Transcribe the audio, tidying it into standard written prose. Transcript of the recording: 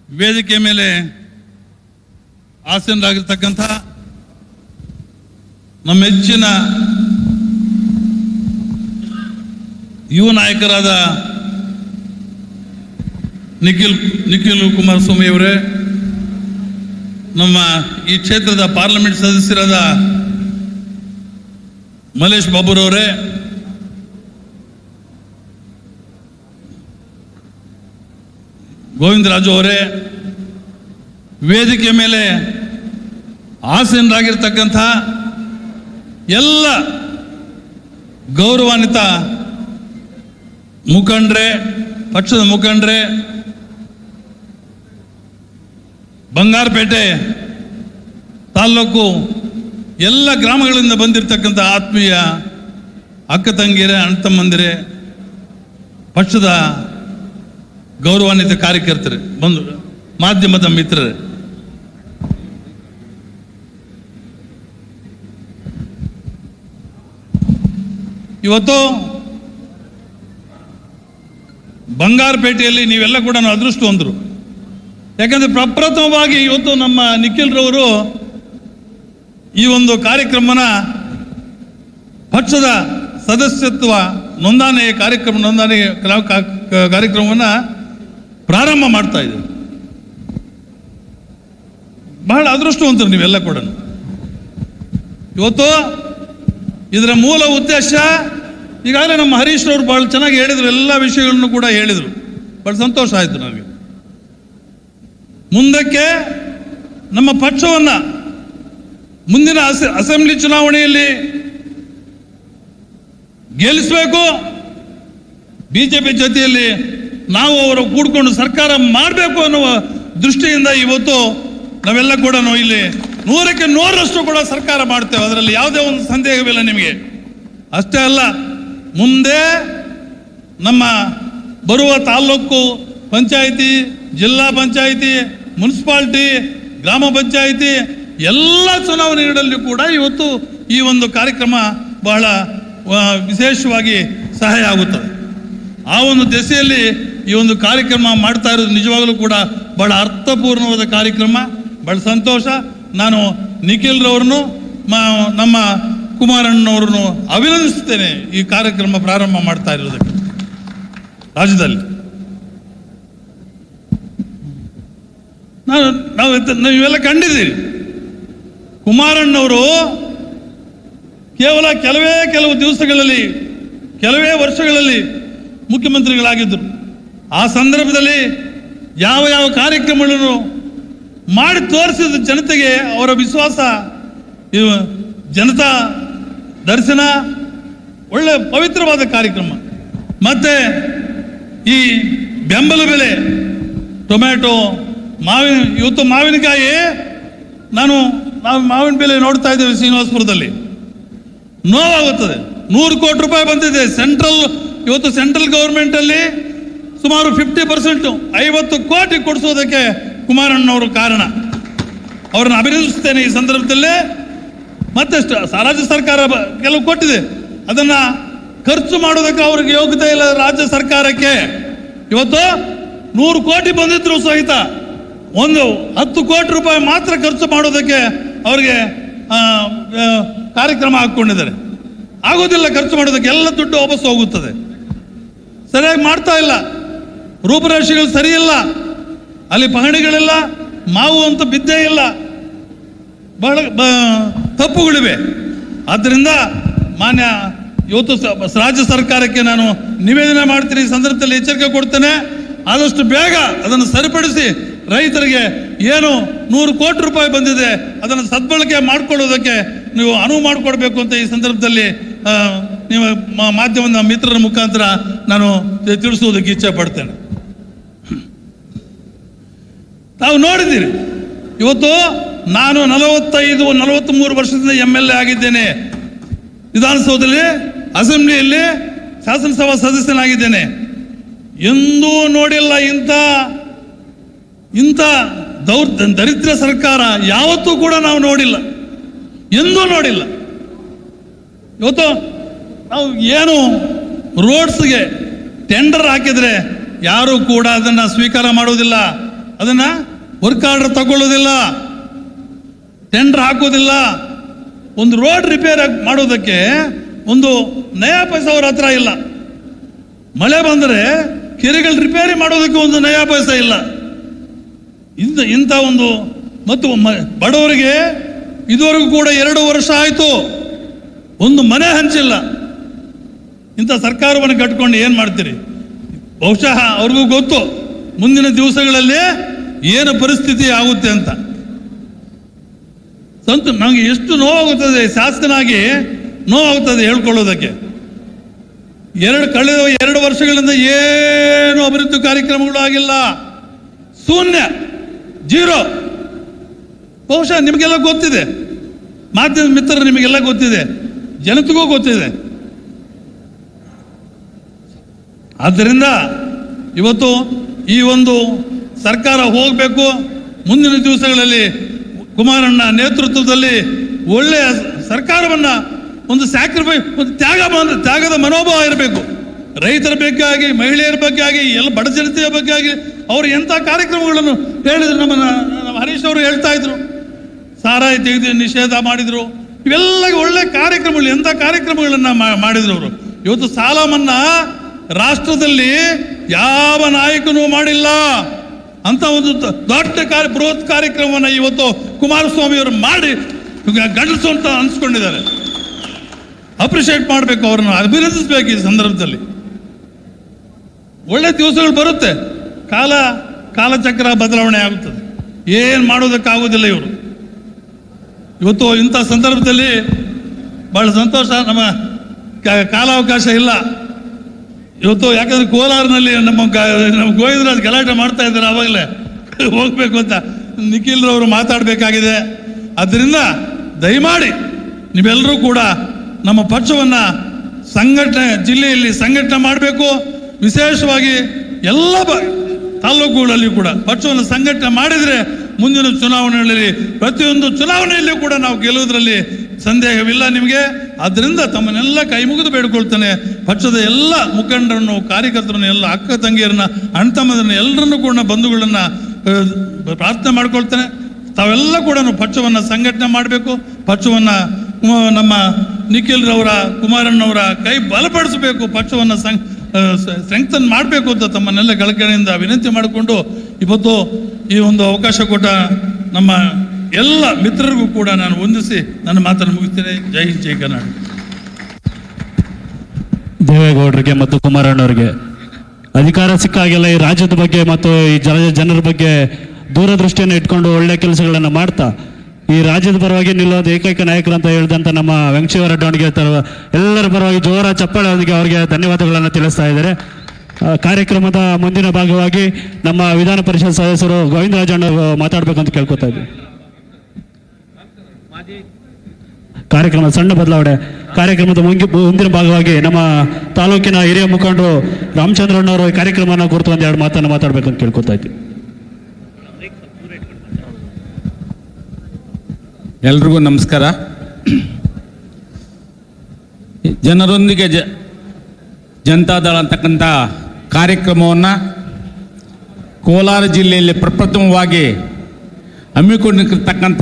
ವೇದಿಕೆ ಮೇಲೆ ಆಸೀನರಾಗಿರ್ತಕ್ಕಂಥ ನಮ್ಮ ಹೆಚ್ಚಿನ ಯುವ ನಾಯಕರಾದ ನಿಖಿಲ್ ಕುಮಾರಸ್ವಾಮಿ ಅವರೇ, ನಮ್ಮ ಈ ಕ್ಷೇತ್ರದ ಪಾರ್ಲಿಮೆಂಟ್ ಸದಸ್ಯರಾದ ಮಲೇಶ್ ಬಾಬುರವರೇ, ಗೋವಿಂದರಾಜು ಅವರೇ, ವೇದಿಕೆ ಮೇಲೆ ಆಸೀನರಾಗಿರ್ತಕ್ಕಂಥ ಎಲ್ಲ ಗೌರವಾನ್ವಿತ ಮುಖಂಡರೇ, ಪಕ್ಷದ ಮುಖಂಡರೇ, ಬಂಗಾರಪೇಟೆ ತಾಲ್ಲೂಕು ಎಲ್ಲ ಗ್ರಾಮಗಳಿಂದ ಬಂದಿರತಕ್ಕಂಥ ಆತ್ಮೀಯ ಅಕ್ಕ ತಂಗಿಯರೇ, ಅಣ್ಣ ತಮ್ಮಂದಿರೇ, ಪಕ್ಷದ ಗೌರವಾನ್ವಿತ ಕಾರ್ಯಕರ್ತರೇ, ಬಂದು ಮಾಧ್ಯಮದ ಮಿತ್ರರೇ, ಇವತ್ತು ಬಂಗಾರಪೇಟೆಯಲ್ಲಿ ನೀವೆಲ್ಲ ಕೂಡ ಅದೃಷ್ಟವಂತರು. ಯಾಕಂದರೆ ಪ್ರಪ್ರಥಮವಾಗಿ ಇವತ್ತು ನಮ್ಮ ನಿಖಿಲ್ರವರು ಈ ಒಂದು ಕಾರ್ಯಕ್ರಮನ ಪಕ್ಷದ ಸದಸ್ಯತ್ವ ನೋಂದಣಿ ಕಾರ್ಯಕ್ರಮವನ್ನು ಪ್ರಾರಂಭ ಮಾಡ್ತಾ ಇದ್ದೀವಿ. ಬಹಳ ಅದೃಷ್ಟವಂತರು ನೀವೆಲ್ಲ ಕೂಡ. ಇವತ್ತು ಇದರ ಮೂಲ ಉದ್ದೇಶ ಈಗಾಗಲೇ ನಮ್ಮ ಹರೀಶ್ ಅವರು ಬಹಳ ಚೆನ್ನಾಗಿ ಹೇಳಿದರು, ಎಲ್ಲ ವಿಷಯಗಳನ್ನು ಕೂಡ ಹೇಳಿದರು. ಬಹಳ ಸಂತೋಷ ಆಯಿತು ನನಗೆ. ಮುಂದಕ್ಕೆ ನಮ್ಮ ಪಕ್ಷವನ್ನು ಮುಂದಿನ ಅಸೆಂಬ್ಲಿ ಚುನಾವಣೆಯಲ್ಲಿ ಗೆಲ್ಲಿಸಬೇಕು, ಬಿಜೆಪಿ ಜೊತೆಯಲ್ಲಿ ನಾವು ಅವರು ಕೂಡ್ಕೊಂಡು ಸರ್ಕಾರ ಮಾಡಬೇಕು ಅನ್ನುವ ದೃಷ್ಟಿಯಿಂದ ಇವತ್ತು ನಾವೆಲ್ಲ ಕೂಡ ಇಲ್ಲಿ 100ಕ್ಕೆ 100ರಷ್ಟು ಕೂಡ ಸರ್ಕಾರ ಮಾಡ್ತೇವೆ. ಅದರಲ್ಲಿ ಯಾವುದೇ ಒಂದು ಸಂದೇಹವಿಲ್ಲ ನಿಮಗೆ. ಅಷ್ಟೇ ಅಲ್ಲ, ಮುಂದೆ ನಮ್ಮ ಬರುವ ತಾಲ್ಲೂಕು ಪಂಚಾಯಿತಿ, ಜಿಲ್ಲಾ ಪಂಚಾಯಿತಿ, ಮುನ್ಸಿಪಾಲ್ಟಿ, ಗ್ರಾಮ ಪಂಚಾಯಿತಿ ಎಲ್ಲ ಚುನಾವಣೆಗಳಲ್ಲಿ ಕೂಡ ಇವತ್ತು ಈ ಒಂದು ಕಾರ್ಯಕ್ರಮ ಬಹಳ ವಿಶೇಷವಾಗಿ ಸಹಾಯ ಆಗುತ್ತದೆ. ಆ ಒಂದು ದೆಸೆಯಲ್ಲಿ ಈ ಒಂದು ಕಾರ್ಯಕ್ರಮ ಮಾಡ್ತಾ ಇರೋದು ನಿಜವಾಗಲೂ ಕೂಡ ಬಹಳ ಅರ್ಥಪೂರ್ಣವಾದ ಕಾರ್ಯಕ್ರಮ. ಬಹಳ ಸಂತೋಷ. ನಾನು ನಿಖಿಲ್ರವ್ರನ್ನು ನಮ್ಮ ಕುಮಾರಣ್ಣವ್ರನ್ನು ಅಭಿನಂದಿಸ್ತೇನೆ ಈ ಕಾರ್ಯಕ್ರಮ ಪ್ರಾರಂಭ ಮಾಡ್ತಾ ಇರೋದಕ್ಕೆ. ರಾಜ್ಯದಲ್ಲಿ ನೀವೆಲ್ಲ ಕಂಡಿದ್ದೀರಿ, ಕುಮಾರಣ್ಣವರು ಕೇವಲ ಕೆಲವು ದಿವಸಗಳಲ್ಲಿ, ಕೆಲವೇ ವರ್ಷಗಳಲ್ಲಿ ಮುಖ್ಯಮಂತ್ರಿಗಳಾಗಿದ್ದರು. ಆ ಸಂದರ್ಭದಲ್ಲಿ ಯಾವ ಯಾವ ಕಾರ್ಯಕ್ರಮಗಳನ್ನು ಮಾಡಿ ತೋರಿಸಿದ ಜನತೆಗೆ ಅವರ ವಿಶ್ವಾಸ, ಜನತಾ ದರ್ಶನ, ಒಳ್ಳೆ ಪವಿತ್ರವಾದ ಕಾರ್ಯಕ್ರಮ. ಮತ್ತೆ ಈ ಬೆಂಬಲ ಬೆಲೆ, ಟೊಮ್ಯಾಟೊ, ಇವತ್ತು ಮಾವಿನಕಾಯಿ, ನಾವು ಮಾವಿನ ಬೆಲೆ ನೋಡ್ತಾ ಇದ್ದೇವೆ ಶ್ರೀನಿವಾಸಪುರದಲ್ಲಿ, ನೋವಾಗುತ್ತದೆ. 100 ಕೋಟಿ ರೂಪಾಯಿ ಬಂದಿದೆ. ಇವತ್ತು ಸೆಂಟ್ರಲ್ ಗೌರ್ಮೆಂಟಲ್ಲಿ ಸುಮಾರು 50%, 50 ಕೋಟಿ ಕೊಡಿಸೋದಕ್ಕೆ ಕುಮಾರಣ್ಣವರು ಕಾರಣ. ಅವ್ರನ್ನ ಅಭಿನಂದಿಸ್ತೇನೆ ಈ ಸಂದರ್ಭದಲ್ಲಿ. ಮತ್ತೆ ರಾಜ್ಯ ಸರ್ಕಾರ ಕೆಲವು ಕೊಟ್ಟಿದೆ, ಅದನ್ನು ಖರ್ಚು ಮಾಡೋದಕ್ಕೆ ಅವ್ರಿಗೆ ಯೋಗ್ಯತೆ ಇಲ್ಲ ರಾಜ್ಯ ಸರ್ಕಾರಕ್ಕೆ. ಇವತ್ತು 100 ಕೋಟಿ ಬಂದಿದ್ರು ಸಹಿತ ಒಂದು 10 ಕೋಟಿ ರೂಪಾಯಿ ಮಾತ್ರ ಖರ್ಚು ಮಾಡೋದಕ್ಕೆ ಅವ್ರಿಗೆ ಕಾರ್ಯಕ್ರಮ ಹಾಕ್ಕೊಂಡಿದ್ದಾರೆ. ಆಗೋದಿಲ್ಲ ಖರ್ಚು ಮಾಡೋದಕ್ಕೆ, ಎಲ್ಲ ದುಡ್ಡು ವಾಪಸ್ ಹೋಗುತ್ತದೆ. ಸರಿಯಾಗಿ ಮಾಡ್ತಾ ಇಲ್ಲ, ರೂಪುರೇಷೆಗಳು ಸರಿ ಇಲ್ಲ, ಅಲ್ಲಿ ಪಹಣಿಗಳಿಲ್ಲ, ಮಾವು ಅಂತ ಬಿದ್ದೇ ಇಲ್ಲ, ಬಹಳ ತಪ್ಪುಗಳಿವೆ. ಆದ್ದರಿಂದ ಮಾನ್ಯ ಇವತ್ತು ರಾಜ್ಯ ಸರ್ಕಾರಕ್ಕೆ ನಾನು ನಿವೇದನೆ ಮಾಡ್ತೀನಿ, ಈ ಸಂದರ್ಭದಲ್ಲಿ ಎಚ್ಚರಿಕೆ ಕೊಡ್ತೇನೆ. ಆದಷ್ಟು ಬೇಗ ಅದನ್ನು ಸರಿಪಡಿಸಿ ರೈತರಿಗೆ ಏನು 100 ಕೋಟಿ ರೂಪಾಯಿ ಬಂದಿದೆ ಅದನ್ನು ಸದ್ಬಳಕೆ ಮಾಡಿಕೊಳ್ಳೋದಕ್ಕೆ ನೀವು ಅನುವು ಮಾಡಿಕೊಡ್ಬೇಕು ಅಂತ ಈ ಸಂದರ್ಭದಲ್ಲಿ ನೀವು ಮಾಧ್ಯಮದ ಮಿತ್ರರ ಮುಖಾಂತರ ನಾನು ತಿಳಿಸುವುದಕ್ಕೆ ಇಚ್ಛೆ ಪಡ್ತೇನೆ. ತಾವು ನೋಡಿದ್ದೀರಿ, ಇವತ್ತು ನಾನು 43 ವರ್ಷದಿಂದ MLA ಆಗಿದ್ದೇನೆ, ವಿಧಾನಸೌಧದಲ್ಲಿ, ಅಸೆಂಬ್ಲಿಯಲ್ಲಿ ಶಾಸನಸಭಾ ಸದಸ್ಯನಾಗಿದ್ದೇನೆ. ಎಂದೂ ನೋಡಿಲ್ಲ ಇಂಥ ದರಿದ್ರ ಸರ್ಕಾರ, ಯಾವತ್ತೂ ಕೂಡ ನಾವು ನೋಡಿಲ್ಲ, ಎಂದೂ ನೋಡಿಲ್ಲ. ಇವತ್ತು ನಾವು ಏನು ರೋಡ್ಸ್ಗೆ ಟೆಂಡರ್ ಹಾಕಿದರೆ ಯಾರೂ ಕೂಡ ಅದನ್ನು ಸ್ವೀಕಾರ ಮಾಡುವುದಿಲ್ಲ. ಅದನ್ನ ವರ್ಕ್ ಆರ್ಡರ್ ತಗೊಳ್ಳೋದಿಲ್ಲ, ಟೆಂಡರ್ ಹಾಕೋದಿಲ್ಲ. ಒಂದು ರೋಡ್ ರಿಪೇರ್ ಮಾಡೋದಕ್ಕೆ ಒಂದು ನಯಾ ಪೈಸಾ ಅವ್ರ ಹತ್ರ ಇಲ್ಲ. ಮಳೆ ಬಂದರೆ ಕೆರೆಗಳು ರಿಪೇರಿ ಮಾಡೋದಕ್ಕೆ ಒಂದು ನಯಾ ಪೈಸಾ ಇಲ್ಲ. ಇಂಥ ಒಂದು ಮತ್ತು ಬಡವರಿಗೆ ಇದುವರೆಗೂ ಕೂಡ 2 ವರ್ಷ ಆಯಿತು, ಒಂದು ಮನೆ ಹಂಚಿಲ್ಲ. ಇಂಥ ಸರ್ಕಾರವನ್ನು ಕಟ್ಕೊಂಡು ಏನು ಮಾಡ್ತೀರಿ? ಬಹುಶಃ ಅವ್ರಿಗೂ ಗೊತ್ತು ಮುಂದಿನ ದಿವಸಗಳಲ್ಲಿ ಏನು ಪರಿಸ್ಥಿತಿ ಆಗುತ್ತೆ ಅಂತ. ನನಗೆ ಎಷ್ಟು ನೋವಾಗುತ್ತದೆ, ಶಾಸಕನಾಗಿ ನೋವಾಗುತ್ತದೆ ಹೇಳ್ಕೊಳ್ಳೋದಕ್ಕೆ. ಕಳೆದ 2 ವರ್ಷಗಳಿಂದ ಏನು ಅಭಿವೃದ್ಧಿ ಕಾರ್ಯಕ್ರಮಗಳು ಆಗಿಲ್ಲ, ಶೂನ್ಯ, 0. ಬಹುಶಃ ನಿಮಗೆಲ್ಲ ಗೊತ್ತಿದೆ, ಮಾಧ್ಯಮ ಮಿತ್ರರು ನಿಮಗೆಲ್ಲ ಗೊತ್ತಿದೆ, ಜನತೆಗೂ ಗೊತ್ತಿದೆ. ಆದ್ದರಿಂದ ಇವತ್ತು ಈ ಒಂದು ಸರ್ಕಾರ ಹೋಗಬೇಕು. ಮುಂದಿನ ದಿವಸಗಳಲ್ಲಿ ಕುಮಾರಣ್ಣ ನೇತೃತ್ವದಲ್ಲಿ ಒಳ್ಳೆಯ ಸರ್ಕಾರವನ್ನು, ಒಂದು ಸ್ಯಾಕ್ರಿಫೈಸ್, ಒಂದು ತ್ಯಾಗದ ಮನೋಭಾವ ಇರಬೇಕು. ರೈತರ ಬಗ್ಗೆ ಆಗಿ, ಮಹಿಳೆಯರ ಬಗ್ಗೆ ಆಗಿ, ಎಲ್ಲ ಬಡ ಜನತೆಯ ಬಗ್ಗೆ ಆಗಿ ಅವರು ಎಂಥ ಕಾರ್ಯಕ್ರಮಗಳನ್ನು ಹೇಳಿದ್ರು. ನಮ್ಮ ಹರೀಶ್ ಅವರು ಹೇಳ್ತಾ ಇದ್ರು, ಸಾರಾಯಿ ತೆಗೆದು ನಿಷೇಧ ಮಾಡಿದ್ರು. ಇವೆಲ್ಲ ಒಳ್ಳೆ ಕಾರ್ಯಕ್ರಮಗಳು, ಎಂಥ ಕಾರ್ಯಕ್ರಮಗಳನ್ನು ಮಾಡಿದ್ರು ಅವರು. ಇವತ್ತು ಸಾಲ ಮನ್ನಾ ರಾಷ್ಟ್ರದಲ್ಲಿ ಯಾವ ನಾಯಕನೂ ಮಾಡಿಲ್ಲ ಅಂತ ಒಂದು ದೊಡ್ಡ ಬೃಹತ್ ಕಾರ್ಯಕ್ರಮವನ್ನು ಇವತ್ತು ಕುಮಾರಸ್ವಾಮಿ ಅವರು ಮಾಡಿ ಗಂಡಸು ಅಂತ ಅನ್ಸ್ಕೊಂಡಿದ್ದಾರೆ. ಅಪ್ರಿಷಿಯೇಟ್ ಮಾಡಬೇಕು, ಅವ್ರನ್ನ ಅಭಿನಂದಿಸಬೇಕು. ಈ ಸಂದರ್ಭದಲ್ಲಿ ಒಳ್ಳೆ ದಿವಸಗಳು ಬರುತ್ತೆ, ಕಾಲಚಕ್ರ ಬದಲಾವಣೆ ಆಗುತ್ತದೆ, ಏನು ಮಾಡೋದಕ್ಕಾಗೋದಿಲ್ಲ. ಇವರು ಇವತ್ತು ಇಂಥ ಸಂದರ್ಭದಲ್ಲಿ ಬಹಳ ಸಂತೋಷ. ನಮ್ಮ ಕಾಲಾವಕಾಶ ಇಲ್ಲ ಇವತ್ತು, ಯಾಕಂದ್ರೆ ಕೋಲಾರಿನಲ್ಲಿ ನಮ್ಮ ಗೋವಿಂದರಾಜ್ ಗಲಾಟೆ ಮಾಡ್ತಾ ಇದ್ದಾರೆ, ಆವಾಗಲೇ ಹೋಗ್ಬೇಕು ಅಂತ ನಿಖಿಲ್ರವರು ಮಾತಾಡಬೇಕಾಗಿದೆ. ಆದ್ದರಿಂದ ದಯಮಾಡಿ ನೀವೆಲ್ಲರೂ ಕೂಡ ನಮ್ಮ ಪಕ್ಷವನ್ನು ಜಿಲ್ಲೆಯಲ್ಲಿ ಸಂಘಟನೆ ಮಾಡಬೇಕು. ವಿಶೇಷವಾಗಿ ಎಲ್ಲ ತಾಲೂಕುಗಳಲ್ಲಿ ಕೂಡ ಪಕ್ಷವನ್ನು ಸಂಘಟನೆ ಮಾಡಿದರೆ ಮುಂದಿನ ಚುನಾವಣೆಗಳಲ್ಲಿ ಪ್ರತಿಯೊಂದು ಚುನಾವಣೆಯಲ್ಲೂ ಕೂಡ ನಾವು ಗೆಲ್ಲುವುದರಲ್ಲಿ ಸಂದೇಹವಿಲ್ಲ ನಿಮಗೆ. ಆದ್ದರಿಂದ ತಮ್ಮನ್ನೆಲ್ಲ ಕೈ ಮುಗಿದು ಬೇಡಿಕೊಳ್ತೇನೆ. ಪಕ್ಷದ ಎಲ್ಲ ಮುಖಂಡರನ್ನು, ಕಾರ್ಯಕರ್ತರನ್ನು, ಎಲ್ಲ ಅಕ್ಕ ತಂಗಿಯರನ್ನ, ಅಣ್ಣ ತಮ್ಮದನ್ನು, ಎಲ್ಲರನ್ನೂ ಕೂಡ ಬಂಧುಗಳನ್ನ ಪ್ರಾರ್ಥನೆ ಮಾಡ್ಕೊಳ್ತೇನೆ. ತಾವೆಲ್ಲ ಕೂಡ ಪಕ್ಷವನ್ನು ಸಂಘಟನೆ ಮಾಡಬೇಕು. ಪಕ್ಷವನ್ನು ನಮ್ಮ ನಿಖಿಲ್ರವರ, ಕುಮಾರಣ್ಣವರ ಕೈ ಬಲಪಡಿಸಬೇಕು. ಪಕ್ಷವನ್ನು ಸ್ಟ್ರೆಂಗ್ತನ್ ಮಾಡಬೇಕು ಅಂತ ತಮ್ಮನ್ನೆಲ್ಲ ಕಳಕಳಿಯಿಂದ ವಿನಂತಿ ಮಾಡಿಕೊಂಡು ಇವತ್ತು ಈ ಒಂದು ಅವಕಾಶ ಕೊಟ್ಟ ನಮ್ಮ ಎಲ್ಲ ಮಿತ್ರರಿಗೂ ಕೂಡ ನಾನು ವಂದಿಸಿ ನನ್ನ ಮಾತನ್ನು ಮುಗಿಸ್ತೇನೆ. ಜೈ ಹಿಂದ್, ಜೈ ಕರ್ನಾಟಕ. ದೇವೇಗೌಡರಿಗೆ ಮತ್ತು ಕುಮಾರಣ್ಣವರಿಗೆ ಅಧಿಕಾರ ಸಿಕ್ಕಾಗೆಲ್ಲ ಈ ರಾಜ್ಯದ ಬಗ್ಗೆ ಮತ್ತು ಈ ಜನರ ಬಗ್ಗೆ ದೂರದೃಷ್ಟಿಯನ್ನು ಇಟ್ಕೊಂಡು ಒಳ್ಳೆ ಕೆಲಸಗಳನ್ನು ಮಾಡ್ತಾ ಈ ರಾಜ್ಯದ ಪರವಾಗಿ ನಿಲ್ಲೋದು ಏಕೈಕ ನಾಯಕರು ಅಂತ ಹೇಳಿದಂಥ ನಮ್ಮ ವೆಂಕಟೇಶ್ವರ ಡಾಣಿಗೆ ಎಲ್ಲರ ಪರವಾಗಿ ಜೋರ ಚಪ್ಪಾಳೆಯೊಂದಿಗೆ ಅವರಿಗೆ ಧನ್ಯವಾದಗಳನ್ನು ತಿಳಿಸ್ತಾ ಇದ್ದಾರೆ. ಕಾರ್ಯಕ್ರಮದ ಮುಂದಿನ ಭಾಗವಾಗಿ ನಮ್ಮ ವಿಧಾನ ಪರಿಷತ್ ಸದಸ್ಯರು ಗೋವಿಂದರಾಜಣ್ಣ ಮಾತಾಡಬೇಕಂತ ಕೇಳ್ಕೊತಾ ಇದ್ದೀವಿ. ಕಾರ್ಯಕ್ರಮದ ಸಣ್ಣ ಬದಲಾವಣೆ. ಕಾರ್ಯಕ್ರಮದ ಮುಂದಿನ ಭಾಗವಾಗಿ ನಮ್ಮ ತಾಲೂಕಿನ ಹಿರಿಯ ಮುಖಂಡರು ರಾಮಚಂದ್ರಣ್ಣವರು ಈ ಕಾರ್ಯಕ್ರಮನ ಕುರಿತು ಒಂದೆರಡು ಮಾತನ್ನು ಮಾತಾಡಬೇಕಂತ ಕೇಳ್ಕೊತಾ ಇದ್ದೀವಿ. ಎಲ್ರಿಗೂ ನಮಸ್ಕಾರ. ಜನರೊಂದಿಗೆ ಜನತಾದಳ ಅಂತಕ್ಕಂಥ ಕಾರ್ಯಕ್ರಮವನ್ನು ಕೋಲಾರ ಜಿಲ್ಲೆಯಲ್ಲಿ ಪ್ರಪ್ರಥಮವಾಗಿ ಹಮ್ಮಿಕೊಂಡಿರ್ತಕ್ಕಂಥ